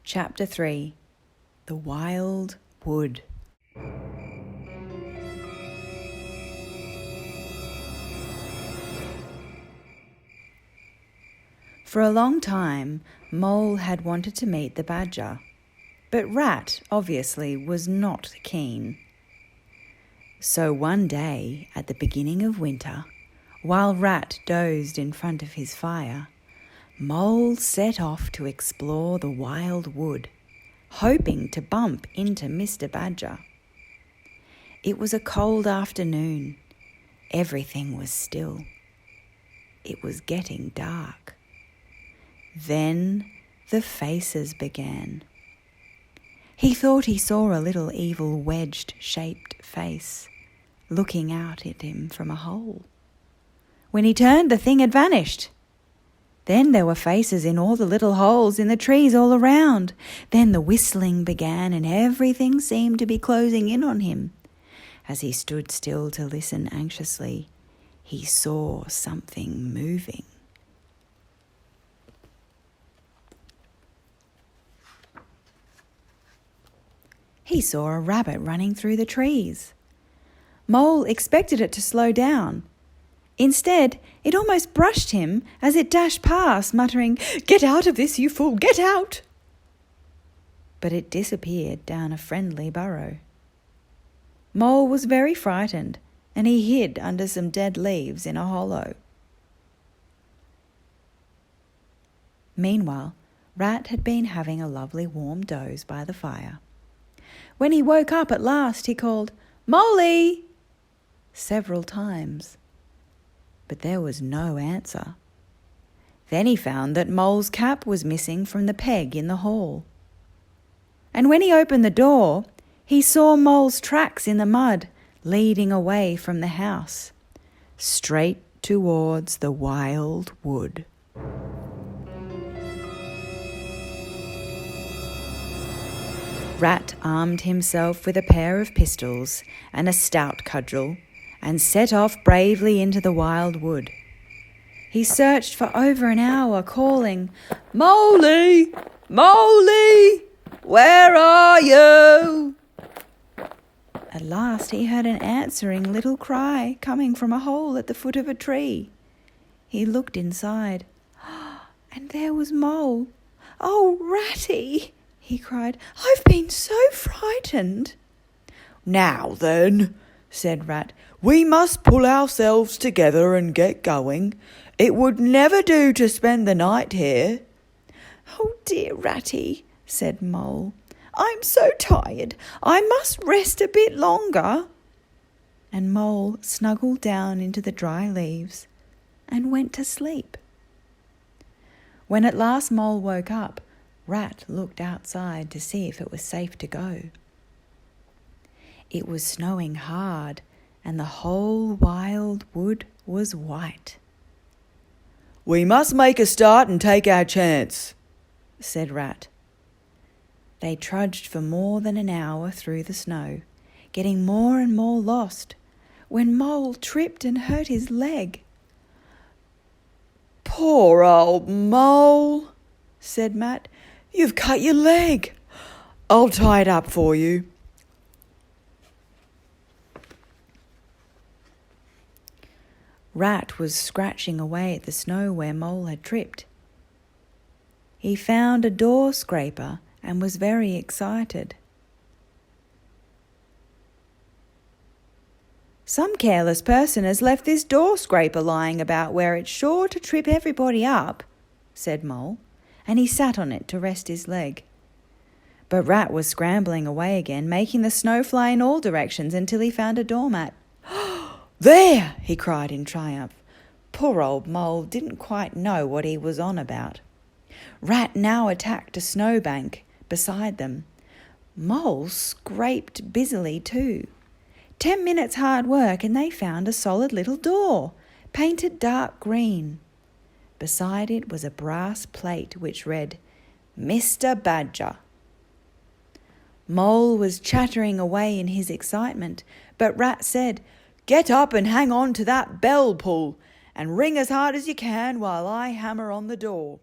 Chapter 3. The Wild Wood. For a long time, Mole had wanted to meet the badger, but Rat obviously was not keen. So one day, at the beginning of winter, while Rat dozed in front of his fire, Mole set off to explore the wild wood, hoping to bump into Mr. Badger. It was a cold afternoon. Everything was still. It was getting dark. Then the faces began. He thought he saw a little evil wedged-shaped face looking out at him from a hole. When he turned, the thing had vanished. Then there were faces in all the little holes in the trees all around. Then the whistling began and everything seemed to be closing in on him. As he stood still to listen anxiously, he saw something moving. He saw a rabbit running through the trees. Mole expected it to slow down. Instead, it almost brushed him as it dashed past, muttering, "Get out of this, you fool, get out!" But it disappeared down a friendly burrow. Mole was very frightened, and he hid under some dead leaves in a hollow. Meanwhile, Rat had been having a lovely warm doze by the fire. When he woke up at last, he called, "Moley!" several times. But there was no answer. Then he found that Mole's cap was missing from the peg in the hall. And when he opened the door, he saw Mole's tracks in the mud leading away from the house, straight towards the wild wood. Rat armed himself with a pair of pistols and a stout cudgel and set off bravely into the wild wood. He searched for over an hour, calling, "Moley! Moley! Where are you?" At last he heard an answering little cry coming from a hole at the foot of a tree. He looked inside, and there was Mole. "Oh, Ratty!" he cried. "I've been so frightened." "Now then," said Rat, "we must pull ourselves together and get going. It would never do to spend the night here." "Oh dear, Ratty," said Mole, "I'm so tired. I must rest a bit longer." And Mole snuggled down into the dry leaves and went to sleep. When at last Mole woke up, Rat looked outside to see if it was safe to go. It was snowing hard, and the whole wild wood was white. "We must make a start and take our chance," said Rat. They trudged for more than an hour through the snow, getting more and more lost, when Mole tripped and hurt his leg. "Poor old Mole," said Matt. "You've cut your leg. I'll tie it up for you." Rat was scratching away at the snow where Mole had tripped. He found a door scraper and was very excited. "Some careless person has left this door scraper lying about where it's sure to trip everybody up," said Mole, and he sat on it to rest his leg. But Rat was scrambling away again, making the snow fly in all directions until he found a doormat. "There!" he cried in triumph. Poor old Mole didn't quite know what he was on about. Rat now attacked a snowbank beside them. Mole scraped busily too. 10 minutes hard work and they found a solid little door, painted dark green. Beside it was a brass plate which read, "Mr. Badger." Mole was chattering away in his excitement, but Rat said, "Get up and hang on to that bell pull, and ring as hard as you can while I hammer on the door."